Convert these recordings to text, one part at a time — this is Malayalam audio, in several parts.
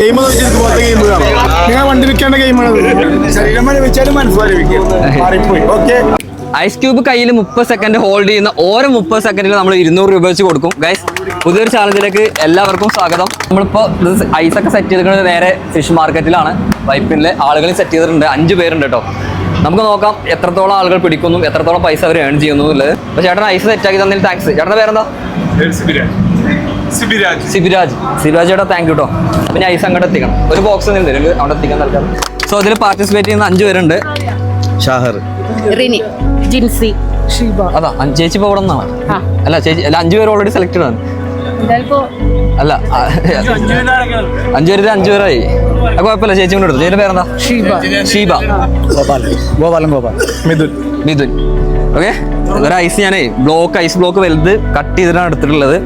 നിങ്ങൾ വണ്ടി വിൽക്കേണ്ട ഗെയിമാണ്. ശരീരം വെച്ചാലും മനസ്സിലായി. ഐസ് ക്യൂബ് കയ്യിൽ 30 സെക്കൻഡ് ഹോൾഡ് ചെയ്യുന്ന ഓരോ 30 സെക്കൻഡിൽ നമ്മൾ 200 രൂപ വെച്ച് കൊടുക്കും. ഗൈസ്, പുതിയൊരു ചാലഞ്ചിലേക്ക് എല്ലാവർക്കും സ്വാഗതം. നമ്മളിപ്പോൾ ഐസൊക്കെ സെറ്റ് ചെയ്തിരിക്കുന്നത് നേരെ ഫിഷ് മാർക്കറ്റിലാണ്. വൈപ്പിലെ ആളുകൾ സെറ്റ് ചെയ്തിട്ടുണ്ട്. 5 പേരുണ്ട് കേട്ടോ. നമുക്ക് നോക്കാം എത്രത്തോളം ആളുകൾ പിടിക്കുന്നു, എത്രത്തോളം പൈസ അവർ ഏൺ ചെയ്യുന്നു എന്നുള്ളത്. അപ്പോൾ ചേട്ടൻ ഐസ് സെറ്റാക്കി തന്നതിൽ താങ്ക്സ്. ചേട്ടൻ്റെ പേരെന്താ? സിബിരാജ് ചേട്ടാ, താങ്ക് യു കേട്ടോ. പിന്നെ ഐസ് അങ്ങോട്ട് എത്തിക്കണം. ഒരു ബോക്സ് തരും അവിടെ എത്തിക്കാൻ നൽകാം. സോ ഇതിൽ പാർട്ടിസിപ്പേറ്റ് ചെയ്യുന്ന 5 പേരുണ്ട്. ഷാഹർ, റിനി, ജിൻസി, ഷീബ. അതാ ചേച്ചി ഇപ്പോൾ ഇവിടെ നിന്നാണ്. അല്ല ചേച്ചി, അല്ല 5 പേര് ഓൾറെഡി സെലക്റ്റഡ് ആണ്. അല്ല 5 പേര് 5 പേരായി. കുഴപ്പമില്ല, ചേച്ചി കൊണ്ട് എടുത്തു. ചേച്ചിയുടെ പേരെന്താ? ഷീബ. മിഥുൻ. ഓക്കെ, ഒരു ഐസ് ഞാനേ ഐസ് ബ്ലോക്ക് വലുത് കട്ട് ചെയ്തിട്ടാണ് എടുത്തിട്ടുള്ളത്.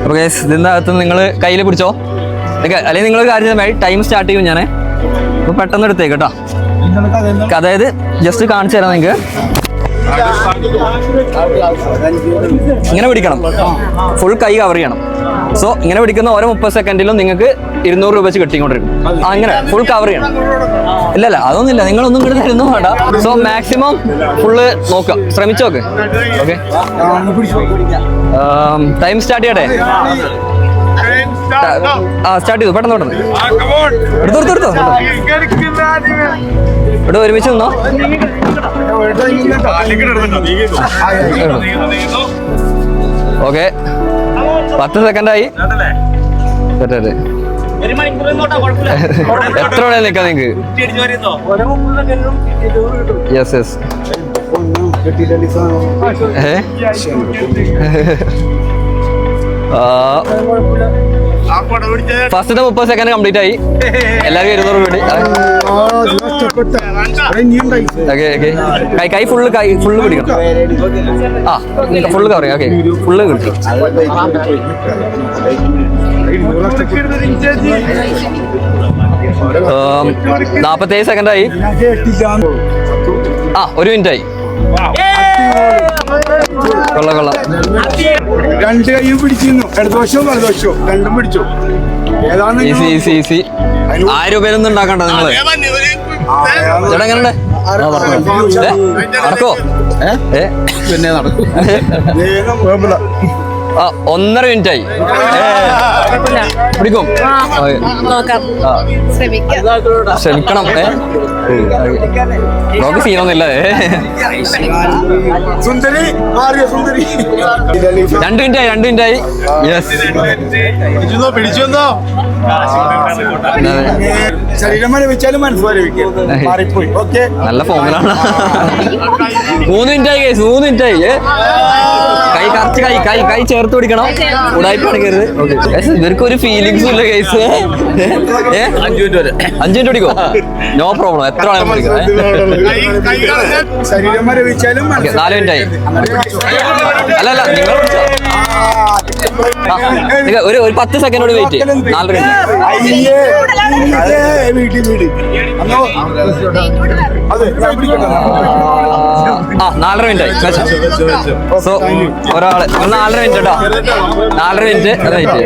അപ്പോൾ ഗൈസ്, ഇതിൻ്റെ അകത്ത് നിങ്ങൾ കയ്യിൽ പിടിച്ചോ. അല്ലെങ്കിൽ നിങ്ങളൊരു കാര്യം ചെയ്യാൻ ടൈം സ്റ്റാർട്ട് ചെയ്യും ഞാൻ. അപ്പോൾ പെട്ടെന്ന് എടുത്തേക്ക് കേട്ടോ. അതായത് ജസ്റ്റ് കാണിച്ചു തരാം നിങ്ങൾക്ക്. ഇങ്ങനെ പിടിക്കണം, ഫുൾ കൈ കവർ ചെയ്യണം. സോ ഇങ്ങനെ പിടിക്കുന്ന ഓരോ 30 സെക്കൻഡിലും നിങ്ങൾക്ക് 200 രൂപ വെച്ച് കിട്ടിക്കൊണ്ടിരിക്കും. അങ്ങനെ ഫുൾ കവർ ചെയ്യണം. ഇല്ലല്ല, അതൊന്നുമില്ല, നിങ്ങളൊന്നും കൂടെ തരുന്നു വേണ്ട. സോ മാക്സിമം ഫുള്ള് നോക്കുക, ശ്രമിച്ചു നോക്ക്. ഓക്കെ, ടൈം സ്റ്റാർട്ട് ചെയ്യട്ടെ. സ്റ്റാർട്ട് ചെയ്തു, പെട്ടെന്ന് എടുത്തോ. ഇവിടെ ഒരുമിച്ച് നിന്നോ. ഓക്കെ, 10 സെക്കൻഡായി. എത്ര വേണേ നിൽക്കാം നിങ്ങൾക്ക്. യെസ്. ഫസ്റ്റത്തെ 30 സെക്കൻഡ് കംപ്ലീറ്റ് ആയി. എല്ലാവരും 200 രൂപ. കൈ ഫുള്ള് പിടിക്കണം. ഫുള്ള് കവർ ചെയ്യാം. ഓക്കെ, ഫുള്ള് കിട്ടും. 47 സെക്കൻഡായി. 1 മിനിറ്റായി. കൊള്ളാം. 2 കൈയും പിടിച്ചിരുന്നു. ഇടതുവശവും വലതുവശവും രണ്ടും പിടിച്ചു. ഈസി. 1000 രൂപയിലൊന്നും ഉണ്ടാക്കണ്ട നിങ്ങള്. ചേട്ടാ എങ്ങനെയുണ്ട്? നടക്കോ? പിന്നെ നടക്കും. 1.5 മിനിറ്റായി. പിടിക്കും. ശ്രമിക്കണം. നോക്ക് സീനൊന്നുമില്ല. 2 മിനിറ്റായി. യെസ്. ശരീരം വെച്ചാലും മനസ്സിലായി. നല്ല ഫോമിലാണ്. 3 മിനിറ്റായി. 3 മിനിറ്റായി. കൈ കറച്ച് കൈ ചേർത്ത് പിടിക്കണം. ഉടായിപ്പാണ് കയറുന്നത്. ഇവർക്ക് ഒരു ഫീലിങ്സും ഇല്ല കേസ്. 5 മിനിറ്റ് പിടിക്കോ? No problem. എത്ര ആളും പിടിക്കാം. 4 മിനിറ്റായി. അല്ല നിങ്ങൾ ഒരു 10 സെക്കൻഡോട് വെയിറ്റ്. 4 മിനിറ്റ്. 4.5 മിനിറ്റായി. സോ ഒരാള് 4.5 മിനിറ്റ് കേട്ടോ. 4.5 മിനിറ്റ് വെയിറ്റ്.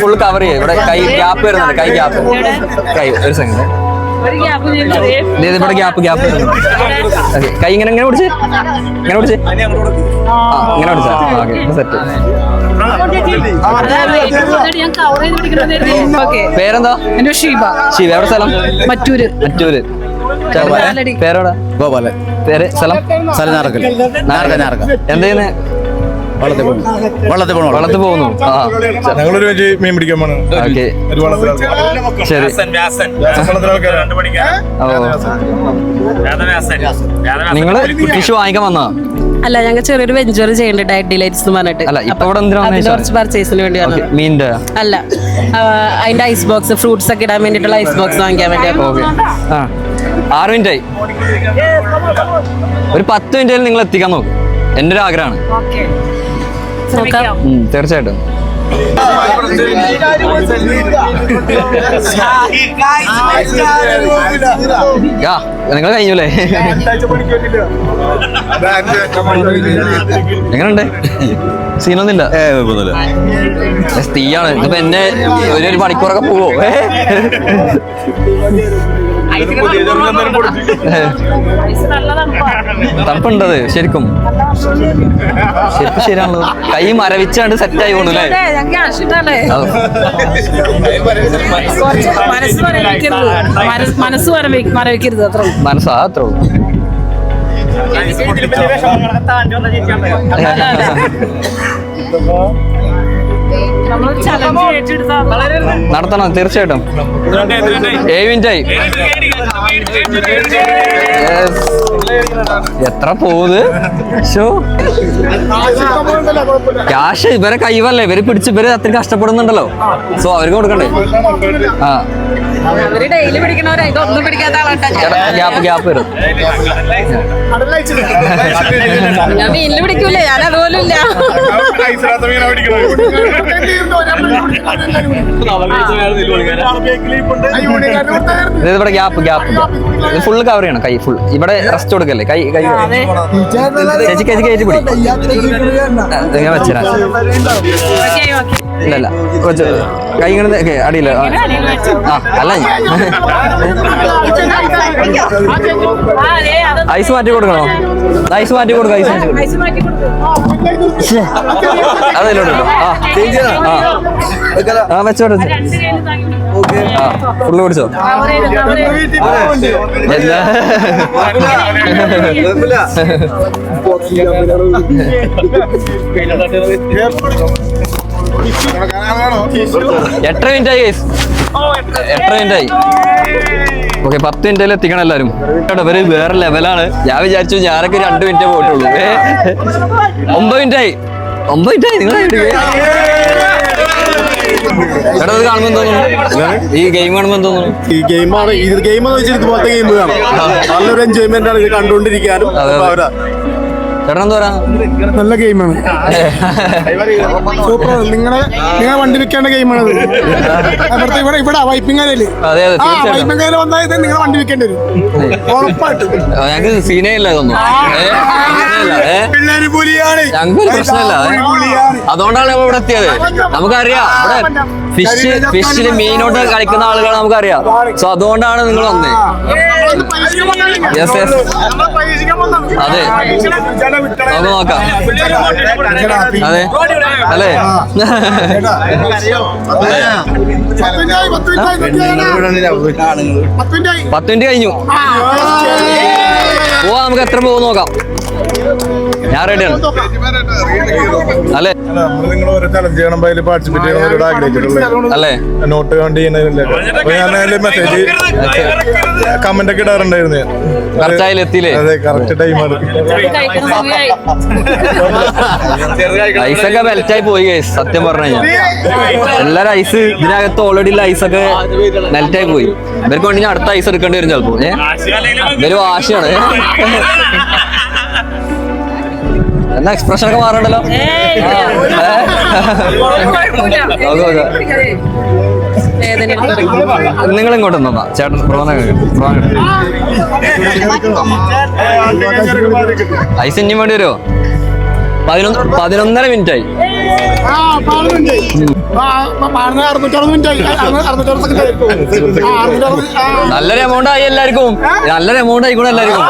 ഫുൾ കവർ ചെയ്യും. ഇവിടെ കൈ ഗ്യാപ്പ് വരുന്നുണ്ട്. കൈ ഒരു സെക്കൻഡ്. ഇവിടെ ഗ്യാപ്പ് കൈ ഇങ്ങനെ പിടിച്ച് ഇങ്ങനെ പിടിച്ചാ. സെറ്റ്. പേരെന്താ? ഷീബ. എവിടെ സ്ഥലം? മറ്റൂര്. പേരോടാ? ഗോപാലൻ. പേര്? സ്ഥലം? എന്താ ചെയ്യുന്നത്? വള്ളത്തിൽ പോകുന്നു. ഞങ്ങളൊരു മീൻ പിടിക്കാൻ പോണു. ഓക്കെ, ശരി. നിങ്ങള് ഫിഷ് വാങ്ങിക്കാൻ വന്നോ? അല്ല, ഞങ്ങൾ ചെറിയൊരു വെഞ്ചർ ചെയ്യുന്നുണ്ട്, ഡയറ്റ് ഡിലൈറ്റ്സ് എന്ന് പറഞ്ഞിട്ട്. അല്ല, ഇപ്പൊ ഇവിടെ കുറച്ച് പർച്ചേസിന് വേണ്ടി വന്നത്. മീനിന്റെ അല്ല, അതിന്റെ ഐസ് ബോക്സ്, ഫ്രൂട്ട്സ് ഒക്കെ ഇടാൻ വേണ്ടിട്ടുള്ള ഐസ് ബോക്സ് വാങ്ങിക്കാൻ വേണ്ടി. 6 മിനിറ്റായി. ഒരു 10 മിനിറ്റിൽ നിങ്ങൾ എത്തിക്കാൻ നോക്കും. എന്റെ ഒരു ആഗ്രഹമാണ്. തീർച്ചയായിട്ടും. നിങ്ങൾ കഴിഞ്ഞൂലേ? എങ്ങനെയുണ്ട്? സീനൊന്നുമില്ല. തീയാണ്. ഇതിപ്പോ എന്നെ ഒരു മണിക്കൂറൊക്കെ പോവോ? തണുപ്പുണ്ടത് ശരിക്കും ശരിയാണല്ലോ. കൈ മരവിച്ചാണ്ട് സെറ്റായി പോണല്ലേ? മനസ്സാ അത്ര നടത്തണം തീർച്ചയായിട്ടും. 7 മിനിറ്റായി. എത്ര പോകുന്നത്? ക്യാഷ് ഇവരെ കൈവല്ലേ, ഇവര് പിടിച്ച് ഇവര് അത്ര കഷ്ടപ്പെടുന്നുണ്ടല്ലോ. സോ അവർക്ക് കൊടുക്കണ്ടേ? ആ ഗ്യാപ്പ് വരും. ഞാൻ മീനില് പിടിക്കൂലേ, ഞാൻ അതുപോലും ഇല്ല. ഇവിടെ ഗ്യാപ്പ് ഫുള്ള് കവർ ചെയ്യണം. കൈ ഫുൾ ഇവിടെ റെസ്റ്റ് കൊടുക്കല്ലേ? കൈ ചേച്ചി കയറ്റി പിടി. ഞാൻ വെച്ചരാ. ഇല്ലല്ല കൈ ഇങ്ങനെ അടിയില്ല. ആ അല്ല ഐസ് മാറ്റി കൊടുക്കണോ? ഐസ് മാറ്റി കൊടുക്കാം. ഐസ് മാറ്റി അതിലോട്ടോ. ആ വെച്ചോട്ടെ. ആ ഫുള്ള് പിടിച്ചോ. എത്ര മിനിറ്റായി? 8 മിനിറ്റായി. ഓക്കെ 10 മിനിറ്റിൽ എത്തിക്കണം എല്ലാരും. ഇവര് വേറെ ലെവലാണ്. ഞാൻ വിചാരിച്ചു ഞാനൊക്കെ 2 മിനിറ്റേ പോയിട്ടുള്ളൂ. 9 മിനിറ്റായി. 9 മിനിറ്റായി. നിങ്ങൾ എടാ ഇത് കാണുമ്പോൾ തോന്നുന്നു, ഈ ഗെയിം കാണുമ്പോൾ തോന്നുന്നു ഈ ഗെയിമാണ്. ഇത് ഗെയിം എന്ന് വെച്ചാൽ ഇതുപോലത്തെ ഗെയിം കാണാം. നല്ലൊരു എൻജോയ്മെന്റ് ആണ് ഇത് കണ്ടുകൊണ്ടിരിക്കാനും. ചേട്ടൻ എന്താ പറയാ? നല്ല ഗെയിമാണ്, സൂപ്പർ. നിങ്ങളെ വണ്ടി വെക്കേണ്ട ഗെയിമാണ് ഇവിടെ വൈപ്പിങ്ങാലയില്. വൈപ്പിങ്ങാല വന്നാൽ ഇത് നിങ്ങളെ വണ്ടി വെക്കേണ്ടി വരും ഉറപ്പായിട്ടും. ഞങ്ങൾക്ക് സീനേ ഇല്ല ഇതൊന്നും. ഞങ്ങൾക്ക് പ്രശ്നമില്ല. അതുകൊണ്ടാണ് നമ്മൾ ഇവിടെ എത്തിയത്. നമുക്കറിയാം ഇവിടെ ഫിഷില് മീനോട്ട് കളിക്കുന്ന ആളുകൾ നമുക്കറിയാം. സോ അതുകൊണ്ടാണ് നിങ്ങൾ വന്നേ. യെസ് യെസ് അതെ നമുക്ക് നോക്കാം. അതെ അല്ലേ? 10 മിനിറ്റ് കഴിഞ്ഞു. പോവാ, നമുക്ക് എത്ര പോകും നോക്കാം. ഞാൻ റെഡിയാണ് അല്ലേ? അല്ലേ? നോട്ട് കണ്ട് മെസ്സേജ് കമന്റ് ഒക്കെ ഇടാറുണ്ടായിരുന്നു. എത്തിയില്ലേ? അതെ കറക്റ്റ് ടൈമാണ്. ഐസൊക്കെ മെൽറ്റായി പോയി ഗൈസ്. സത്യം പറഞ്ഞു കഴിഞ്ഞാൽ എല്ലാരും ഐസ് ഇതിനകത്ത് ഓൾറെഡി ഉള്ള ഐസൊക്കെ മെൽറ്റായി പോയി. ഇവർക്ക് വേണ്ടി ഞാൻ അടുത്ത ഐസ് എടുക്കേണ്ടി വരും ചിലപ്പോ. ഇവര് വാശിയാണ്. എന്നാ എക്സ്പ്രഷൻ ഒക്കെ മാറണ്ടല്ലോ. നിങ്ങൾ ഇങ്ങോട്ട് നിന്നാ ചേട്ടൻ. ഐസ് ഇനിയും വേണ്ടി വരുമോ? 11.5 മിനിറ്റായി. നല്ലൊരു എമൗണ്ട് ആയി എല്ലാവർക്കും. നല്ലൊരു എമൗണ്ട് ആയിക്കൂടെ എല്ലാവർക്കും.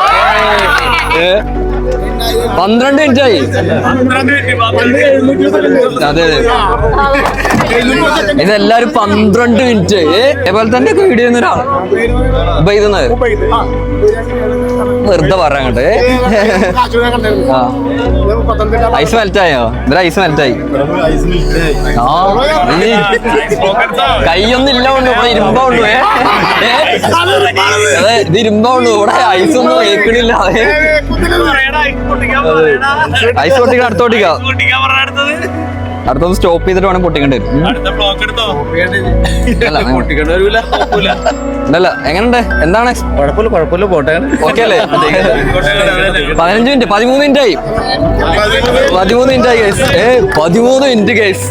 12 മിനിറ്റായി. അതെ അതെ ഇതെല്ലാരും 12 മിനിറ്റ്. അതേപോലെ തന്നെ വീഡിയോ ചെയ്യുന്ന ഒരാൾ ഉപയോഗിക്കുന്നത് വെറുതെ പറയാങ്ങട്ടെ. ഐസ് മെൽറ്റായോ? ഇവര് ഐസ് മെൽറ്റായി. കൈയൊന്നും ഇല്ല കൊണ്ട് ഇവിടെ ഇരുമ്പാ ഉള്ളൂ. അതെ ഇത് ഇരുമ്പാ ഉള്ളൂ. ഇവിടെ ഐസൊന്നും കേൾക്കണില്ല. ഐസ് പൊട്ടിക്കാൻ അടുത്തോട്ടിക്കാം. അടുത്തൊന്ന് സ്റ്റോപ്പ് ചെയ്തിട്ട് വേണം പൊട്ടിക്കേണ്ടി വരും. അല്ല എങ്ങനെയുണ്ട്? എന്താണ് കുഴപ്പമില്ല പോട്ടെ. ഓക്കെ അല്ലേ? 15 മിനിറ്റ് 13 മിനിറ്റ് ആയി. 13 മിനിറ്റ് ആയി ഗൈസ്. 13 minute guys.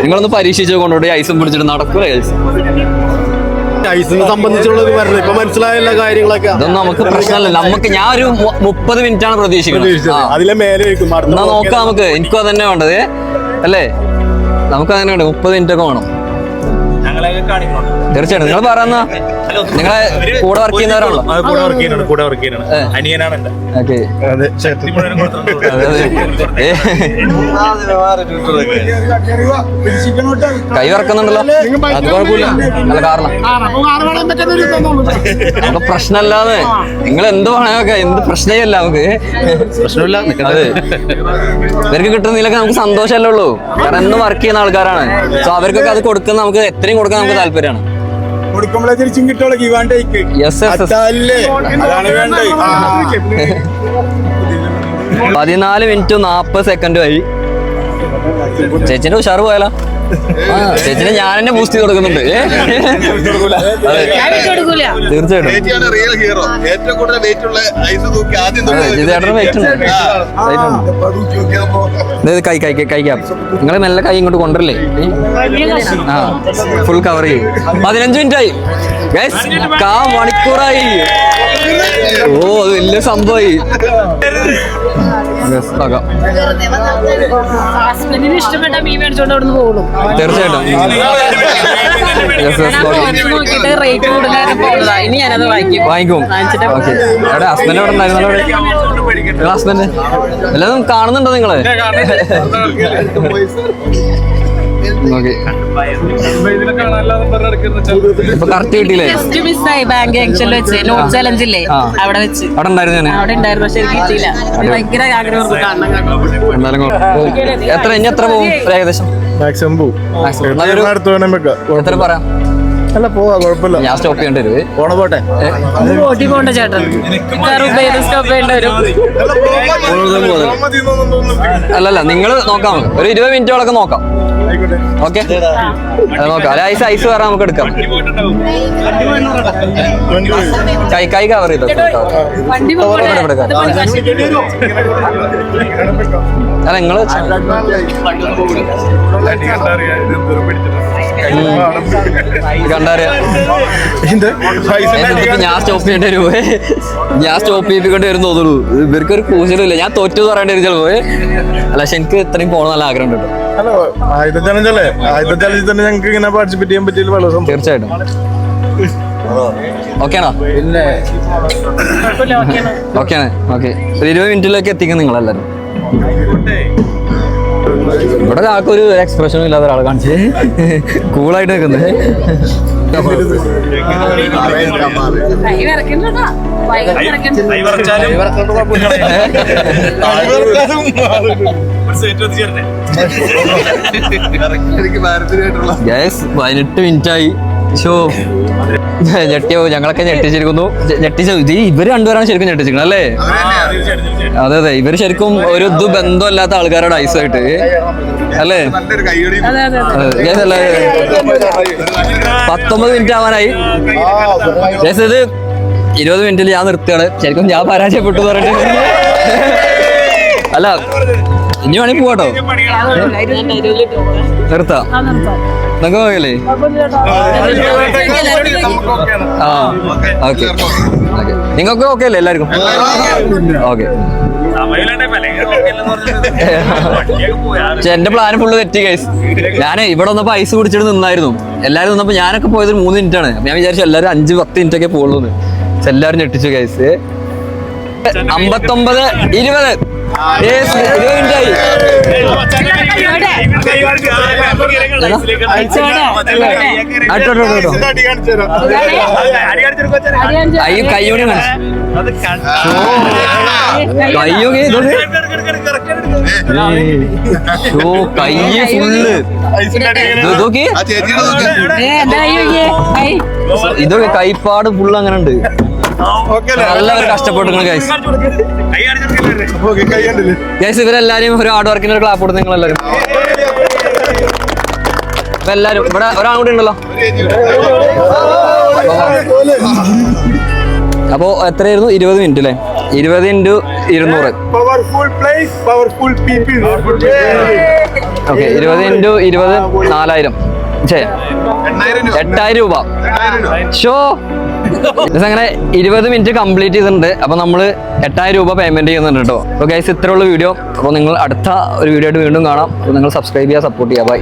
നിങ്ങളൊന്ന് പരീക്ഷിച്ച് കൊണ്ടോട്ടെ. ഐസും പിടിച്ചിട്ട് നടക്കൂല ഗൈസ്. ഐസിനെ സംബന്ധിച്ചുള്ളത് പറഞ്ഞത് ഇപ്പൊ മനസ്സിലായ എല്ലാ കാര്യങ്ങളൊക്കെ. ഇതൊന്നും നമുക്ക് പ്രശ്നമല്ല. നമുക്ക് ഞാൻ ഒരു 30 മിനിറ്റ് ആണ് പ്രതീക്ഷിക്കുന്നത്. അതിലെ മേലെ എന്നാ നോക്കാം നമുക്ക്. എനിക്കും അതന്നെ വേണ്ടത് അല്ലേ? നമുക്ക് അങ്ങനെ വേണ്ട. 30 മിനിറ്റ് ഒക്കെ വേണം തീർച്ചയായിട്ടും. നിങ്ങൾ പറയുന്ന നിങ്ങളെ കൂടെ വർക്ക് ചെയ്യുന്നവരാണല്ലോ. ഓക്കെ കൈ വറക്കുന്നുണ്ടല്ലോ. അത് കുഴപ്പമില്ല. നല്ല കാരണം നമുക്ക് പ്രശ്നമല്ലാതെ നിങ്ങൾ എന്ത് വേണമൊക്കെ എന്ത് പ്രശ്നമല്ല. നമുക്ക് പ്രശ്നമില്ല. അതെ ഇവർക്ക് കിട്ടുന്നില്ലൊക്കെ നമുക്ക് സന്തോഷമല്ലേ ഉള്ളൂ. കാരണം എന്നും വർക്ക് ചെയ്യുന്ന ആൾക്കാരാണ്. സോ അവർക്കൊക്കെ അത് കൊടുക്കുന്ന നമുക്ക് എത്രയും കൊടുക്കാൻ നമുക്ക് താല്പര്യമാണ്. 14 മിനിറ്റ് 40 സെക്കൻഡ് ആയി. ചേച്ചിന്റെ ഉഷാറ് പോയാലോ? ചേച്ചിനെ ഞാൻ തന്നെ ബൂസ്റ്റ് ചെയ്ത് കൊടുക്കുന്നുണ്ട്. തീർച്ചയായിട്ടും ചേട്ടന് വെയിറ്റ് ഉണ്ട്. കഴിക്കാം. നിങ്ങൾ മെല്ലെ കൈ ഇങ്ങോട്ട് കൊണ്ടുവരില്ലേ? ആ ഫുൾ കവർ ചെയ്യും. 15 മിനിറ്റ് ആയി ഗൈസ്. മണിക്കൂറായി. ഓ അത് വലിയ സംഭവമായി. ഇഷ്ടപ്പെട്ട മീൻ മേടിച്ചോണ്ട് അവിടെ നിന്ന് പോകും. തീർച്ചയായിട്ടും റേറ്റ് കൂടുതലായിട്ട് ഇനി ഞാനത് വാങ്ങിക്കും. എവിടെ ഹസ്ബൻഡ് അവിടെ ഉണ്ടായിരുന്നല്ലോ? ഹസ്ബൻഡ് എല്ലാതും കാണുന്നുണ്ടോ നിങ്ങള്? ഇപ്പൊ കറക്റ്റ് കിട്ടിയില്ലേ? ബാങ്ക് ജംഗ്ഷനിൽ വെച്ച് നോട്ട് ചലഞ്ചില്ലേ അവിടെ വെച്ച് അവിടെ ഉണ്ടായിരുന്നു. അവിടെ ഉണ്ടായിരുന്നു പക്ഷെ എനിക്ക് കിട്ടിയില്ല. ഭയങ്കര ആഗ്രഹം കാണണം. എത്ര ഇനി എത്ര പോകും ഏകദേശം? എത്ര പറയാം? അല്ല പോവാ കുഴപ്പമില്ല. ഞാൻ സ്റ്റോപ്പ് ചെയ്യേണ്ടി വരും. പോട്ടെ ഓട്ടി പോണ്ട ചേട്ടൻ. സ്റ്റോപ്പ് ചെയ്യേണ്ടി വരും. അല്ലല്ല നിങ്ങൾ നോക്കാം. ഒരു 20 മിനിറ്റോളൊക്കെ നോക്കാം. ഓക്കെ നോക്കാം. അല്ല ഐസ് വേറെ നമുക്ക് എടുക്കാം. കൈ കവർ ചെയ്തോ. അല്ല നിങ്ങള് കണ്ടറിയാം. ഞാൻ സ്റ്റോപ്പ് ചെയ്യേണ്ടി വരും. ഞാൻ സ്റ്റോപ്പ് ചെയ്യിപ്പിക്കേണ്ടി വരും തോന്നുള്ളൂ. ഇവർക്കൊരു കൂശലില്ല. ഞാൻ തോറ്റു പറയേണ്ടി വരും ചിലപ്പോ. അല്ല പക്ഷെ എനിക്ക് ഇത്രയും പോകണം നല്ല ആഗ്രഹം ഉണ്ട്. ആദ്യത്തെ ചലഞ്ചല്ലേ? ആദ്യത്തെ ചലഞ്ചിൽ തന്നെ ഞങ്ങൾക്ക് ഇങ്ങനെ പാർട്ടിസിപ്പേറ്റ് ചെയ്യാൻ പറ്റിയ വളരെ സന്തോഷം. തീർച്ചയായിട്ടും. ഓക്കെയാണോ? ഓക്കെയാണ്. ഓക്കെ ഒരു 20 മിനിറ്റിലേക്ക് എത്തിക്കും നിങ്ങളെല്ലാരും. ഇവിടെ ആർക്കും ഒരു എക്സ്പ്രഷനും ഇല്ലാത്ത ഒരാളെ കാണിച്ച് കൂളായിട്ട് നിൽക്കുന്നത്. ഗ്യാസ് 18 മിനിറ്റ് ആയി. ഷോ ഞെട്ടിയോ? ഞങ്ങളൊക്കെ ഞെട്ടിച്ചിരിക്കുന്നു. ഇത് ഇവര് രണ്ടുപേരാണ് ശരിക്കും ഞെട്ടിച്ചിരിക്കുന്നത് അല്ലേ? അതെ അതെ ഇവര് ശരിക്കും ഒരു ഇത് ബന്ധമില്ലാത്ത ആൾക്കാരോട് ഐസായിട്ട് അല്ലേ? 19 മിനിറ്റ് ആവാനായി. ഇത് 20 മിനിറ്റിൽ ഞാൻ നിർത്തുകയാണ്. ശരിക്കും ഞാൻ പരാജയപ്പെട്ടു പറഞ്ഞിട്ട്. അല്ല ഇനി വേണമെങ്കിൽ പോവാട്ടോ. നിർത്താം. നിങ്ങൾക്ക് പോകല്ലേ? ആ ഓക്കെ ഓക്കെ. നിങ്ങൾക്ക് ഓക്കെ അല്ലേ എല്ലാവർക്കും? ഓക്കെ. എന്റെ പ്ലാൻ ഫുള്ള് തെറ്റി ഗൈസ്. ഞാൻ ഇവിടെ വന്നപ്പോ ഐസ് കുടിച്ചിട്ട് നിന്നായിരുന്നു. എല്ലാരും വന്നപ്പോ ഞാനൊക്കെ പോയത് 3 മിനിറ്റ് ആണ്. ഞാൻ വിചാരിച്ചു എല്ലാവരും 5-10 മിനിറ്റ് ഒക്കെ പോകുള്ളൂ. എല്ലാരും ഞെട്ടിച്ചു ഗൈസ്. 59 20 മിനിറ്റ് ആയി. അയ്യോ കയ്യോടെ കയ്യോ കയ്യ് ഫുള്ള് നോക്കി. ഇതൊക്കെ കൈപ്പാട് ഫുള്ള് അങ്ങനെ ഉണ്ട്. എല്ലാവരും കഷ്ടപ്പെട്ടു ഗൈസ്. ഗൈസ് ഇവരെല്ലാരും ഒരു ഹാർഡ് വർക്കിന് ഒരു ക്ലാപ്പ് കൊടുത്ത് നിങ്ങളെല്ലാരും അപ്പൊ എല്ലാരും ഇവിടെ ഒരാൾ കൂടി ഉണ്ടല്ലോ. അപ്പോ എത്രയായിരുന്നു? 20 മിനിറ്റ് അല്ലേ? 20 × 200. Powerful place, powerful people. Okay, 20 × 20 4000. 8000 രൂപ. ഷോ അങ്ങനെ 20 മിനിറ്റ് കംപ്ലീറ്റ് ചെയ്തിട്ടുണ്ട്. അപ്പൊ നമ്മള് 8000 രൂപ പേയ്മെന്റ് ചെയ്യുന്നുണ്ട് കേട്ടോ. അപ്പൊ ഗൈസ് ഇത്രയുള്ള വീഡിയോ. അപ്പോൾ നിങ്ങൾ അടുത്ത ഒരു വീഡിയോ ആയിട്ട് വീണ്ടും കാണാം. അപ്പോൾ നിങ്ങൾ സബ്സ്ക്രൈബ് ചെയ്യുക, സപ്പോർട്ട് ചെയ്യുക. ബൈ.